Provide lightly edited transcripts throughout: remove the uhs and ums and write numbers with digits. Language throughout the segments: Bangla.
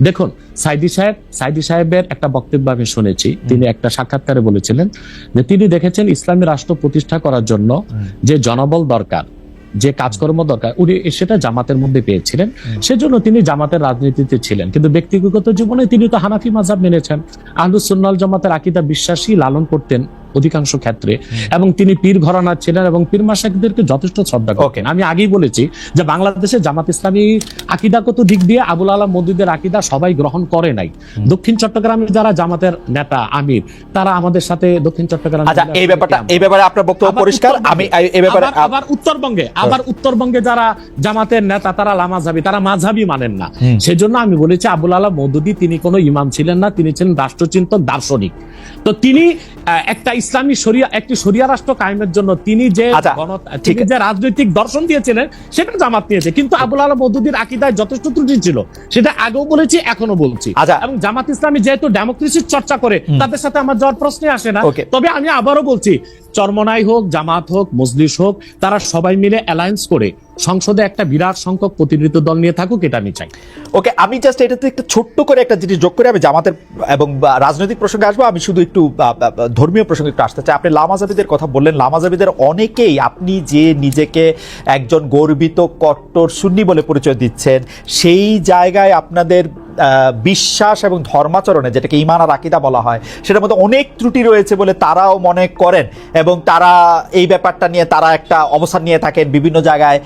দেখুন, সাইদি সাহেবের একটা বক্তব্য আমি শুনেছি। তিনি একটা সাক্ষাৎকারে বলেছিলেন যে তিনি দেখেছেন ইসলামী রাষ্ট্র প্রতিষ্ঠা করার জন্য যে জনবল দরকার, যে কাজকর্ম দরকার, উনি সেটা জামাতের মধ্যে পেয়েছিলেন। সেজন্য তিনি জামাতের রাজনীতিতে ছিলেন। কিন্তু ব্যক্তিগত জীবনে তিনি তো হানাফি মাযহাব মেনেছেন, আহলুস সুন্নাহ ওয়াল জামাতের আকীদা বিশ্বাসী লালন করতেন অধিকাংশ ক্ষেত্রে, এবং তিনি পীর ঘরানার ছিলেন এবং পীর মাশায়েখদেরকে যথেষ্ট শ্রদ্ধা করতেন। আমি আগেই বলেছি যে বাংলাদেশে জামাত ইসলামী আকীদাগত দিক দিয়ে আবুল আলাম মওদুদের আকীদা সবাই গ্রহণ করে নাই। দক্ষিণ চট্টগ্রামে যারা জামাতের নেতা আমির, তারা আমাদের সাথে দক্ষিণ চট্টগ্রাম, আচ্ছা, এই ব্যাপারে আপনার বক্তব্য পরিষ্কার। আমি এই ব্যাপারে আবার উত্তরবঙ্গে যারা জামাতের নেতা, তারা লামাযহাবী, তারা মাযহাবী মানেন না। সেজন্য আমি বলেছি আবুল আলাম মওদুদী তিনি কোনো ইমাম ছিলেন না, তিনি ছিলেন রাষ্ট্রচিন্তক, দার্শনিক। তো তিনি একটা ইসলামী একটি শরিয়া রাষ্ট্র কায়েমের জন্য তিনি যে রাজনৈতিক দর্শন দিয়েছিলেন সেটা জামাত নিয়েছে। কিন্তু আবুল আলাম মওদুদীর আকীদায় যথেষ্ট ত্রুটি ছিল, সেটা আগেও বলেছি, এখনো বলছি। এবং জামাত ইসলামী যেহেতু ডেমোক্রেসির চর্চা করে, তাদের সাথে আমার যাওয়ার প্রশ্নই আসে না। তবে আমি আবারও বলছি, চরমনাই হোক, জামাত হোক, মজলিস হোক, তারা সবাই মিলে অ্যালায়েন্স করে সংসদে একটা বিরাট সংখ্যক প্রতিনিধিত্ব দল নিয়ে থাকুক, এটা আমি চাই। ওকে, আমি জাস্ট এটাতে একটু ছোট্ট করে একটা জিনিস যোগ করে আমি জামাতের এবং রাজনৈতিক প্রসঙ্গে আসবো। আমি শুধু একটু ধর্মীয় প্রসঙ্গে একটু আসতে চাই। আপনি লামাযহাবীদের কথা বললেন, লামাযহাবীদের অনেকেই আপনি যে নিজেকে একজন গর্বিত কট্টর সুন্নি বলে পরিচয় দিচ্ছেন, সেই জায়গায় আপনাদের বিশ্বাস এবং ধর্মাচরণে, যেটাকে ঈমান আর আকীদা বলা হয়, সেটার মধ্যে অনেক ত্রুটি রয়েছে বলে তারাও মনে করেন, এবং তারা এই ব্যাপারটা নিয়ে তারা একটা অবস্থান নিয়ে থাকেন বিভিন্ন জায়গায়।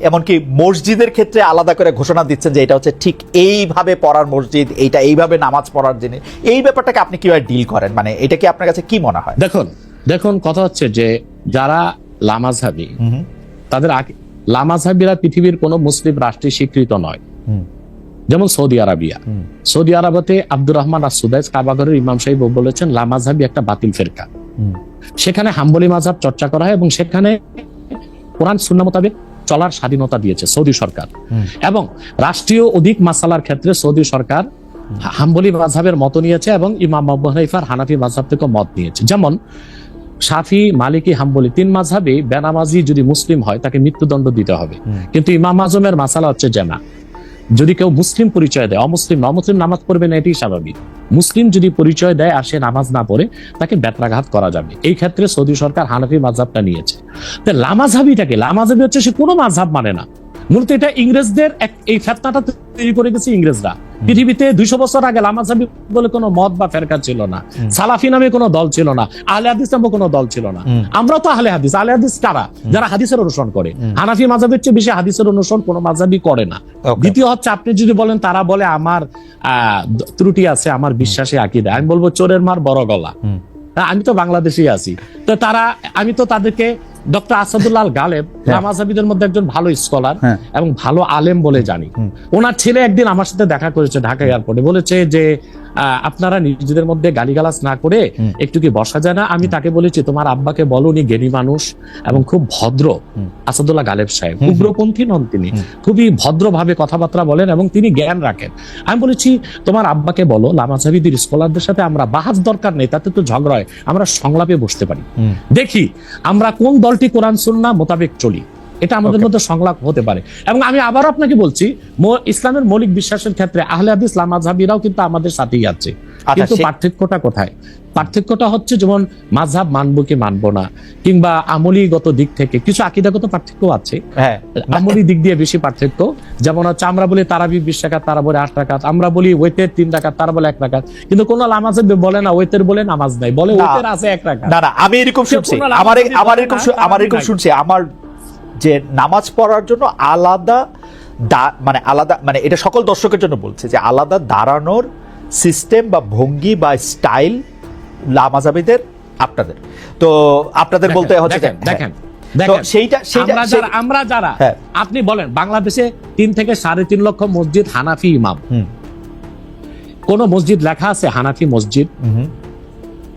এমনকি মসজিদের ক্ষেত্রে আলাদা করে ঘোষণা দিচ্ছেন যে এটা হচ্ছে ঠিক এইভাবে পড়ার মসজিদ, এইটা এইভাবে নামাজ পড়ার জিনিস। এই ব্যাপারটাকে আপনি কিভাবে ডিল করেন? মানে এটা কি আপনার কাছে কি মনে হয়? দেখুন কথা হচ্ছে যে যারা লামাযহাবী, তাদের লামাযহাবীরা পৃথিবীর কোন মুসলিম রাষ্ট্রে স্বীকৃত নয়। যেমন সৌদি আরবে আব্দুর রহমান আস-সুদাইস কাবাগরের ইমাম সাহেব বলেছেন লামাযহাবী একটা বাতিল ফিরকা। সেখানে হাম্বলি মাযহাব চর্চা করা হয় এবং সেখানে কোরআন সুন্নাহ মোতাবেক চলার স্বাধীনতা দিয়েছে সৌদি সরকার। এবং রাষ্ট্রীয় অধিক মাসালার ক্ষেত্রে সৌদি সরকার হাম্বলি মাযহাবের মত নিয়েছে এবং ইমাম আবু হানিফার হানাফি মাযহাব থেকে মত নিয়েছে। যেমন শাফি, মালিকি, হাম্বলি তিন মাযহাবে বেনামাজি যদি মুসলিম হয় তাকে মৃত্যুদণ্ড দিতে হবে। কিন্তু ইমাম আজমের মাসালা হচ্ছে যে না, যদি কেউ মুসলিম পরিচয় দেয়, অমুসলিম নামাজ পড়বে না, এটাই স্বাভাবিক। মুসলিম যদি পরিচয় দেয় আর সে নামাজ না পড়ে, তাকে বেত্রাঘাত করা যাবে। এই ক্ষেত্রে সৌদি সরকার হানাফি মাযহাবটা নিয়েছে। লামাযহাবী হচ্ছে সে কোনো মাযহাব মানে না। মূলত এটা ইংরেজদের এই ফিতনাটা তৈরি করে গেছে ইংরেজরা। পৃথিবীতে 200 বছর আগে লামাযহাবী বলে কোনো মত বা ফেরকা ছিল না, সালাফি নামে কোনো দল ছিল না, আহলে হাদিস নামে কোনো দল ছিল না। আমরা তো আহলে হাদিস কারা? যারা হাদিসের অনুসরণ করে। হানাফি মাযহাবের চেয়ে বেশি হাদিসের অনুসরণ কোনো মাযহাবী করে না। দ্বিতীয় হচ্ছে, আপনি যদি বলেন তারা বলে আমার ত্রুটি আছে আমার বিশ্বাসে আকীদা, আমি বলবো চোরের মার বড় গলা। আমি তো বাংলাদেশেই আছি, তো আমি তো তাদেরকে ডক্টর আসাদুল্লাহ গালেব লামাযহাবীদের মধ্যে একজন ভালো স্কলার এবং ভালো আলেম বলে জানি। ওনার ছেলে একদিন আমার সাথে দেখা করেছে ঢাকা এয়ারপোর্টে, বলেছে যে আপনারা নিজেদের মধ্যে গালিগালাজ না করে একটু কি বসা যায় না? আমি তাকে বলেছি তোমার আব্বাকে বলো, উনি জ্ঞানী মানুষ এবং খুব ভদ্র। আসাদুল্লাহ গালেব সাহেব উগ্রপন্থী নন, তিনি খুবই ভদ্রভাবে কথাবার্তা বলেন এবং তিনি জ্ঞান রাখেন। আমি বলেছি তোমার আব্বাকে বলো লামাযহাবীদের স্কলারদের সাথে আমরা বাহাস দরকার নেই, তাতে তো ঝগড়া হয়, আমরা সংলাপে বসতে পারি, দেখি আমরা কোন দলটি কোরআন সুন্নাহ মোতাবেক চলি, এটা আমাদের মধ্যে সংলাপ হতে পারে। এবং আমি আবার আপনাকে বলছি, ইসলামের মৌলিক বিশ্বাসের ক্ষেত্রে আহলে হাদিস লামাযহাবীরাও কিন্তু আমাদের সাথেই আছে। কিন্তু পার্থক্যটা কোথায়? পার্থক্যটা হচ্ছে যেমন মাযহাব মানবো কি মানবো না, কিংবা আমলীগত দিক থেকে কিছু আকীদাগত পার্থক্য আছে। আমলী দিক দিয়ে বেশি পার্থক্য। যেমন হচ্ছে আমরা বলি তারাবি 20 রাকাত, তারা বলে 8 রাকাত। আমরা বলি ওয়েতের 3 রাকাত, তারা বলে 1 রাকাত। কিন্তু কোন লামাযহাবী বলে না ওয়েতের বলে নামাজ নাই, বলে ওয়েতের আছে 1 রাকাত। না, আমি এরকম শুনছি, আমার এরকম শুনছি, আমার যে নামাজ পড়ার জন্য আলাদা মানে এটা সকল দর্শকের জন্য বলছে যে আলাদা দাঁড়ানোর সিস্টেম বা ভঙ্গি বা স্টাইল লামাযহাবীদের, আপনাদের তো আপনাদের বলতে হচ্ছে দেখেন আমরা যারা আপনি বলেন বাংলাদেশে 3 থেকে 3.5 লক্ষ মসজিদ হানাফি ইমাম, কোন মসজিদ লেখা আছে হানাফি মসজিদ?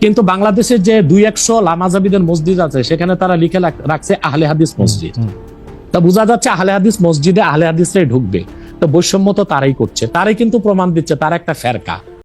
কিন্তু বাংলাদেশের যে 200-100 লামাযহাবীদের মসজিদ আছে সেখানে তারা লিখে রাখছে আহলে হাদিস মসজিদ। তা বোঝা যাচ্ছে আহলে হাদিস মসজিদে আহলে হাদিসরাই ঢুকবে। তো বৈষম্য তো তারাই করছে, তারাই কিন্তু প্রমাণ দিচ্ছে তারা একটা ফেরকা।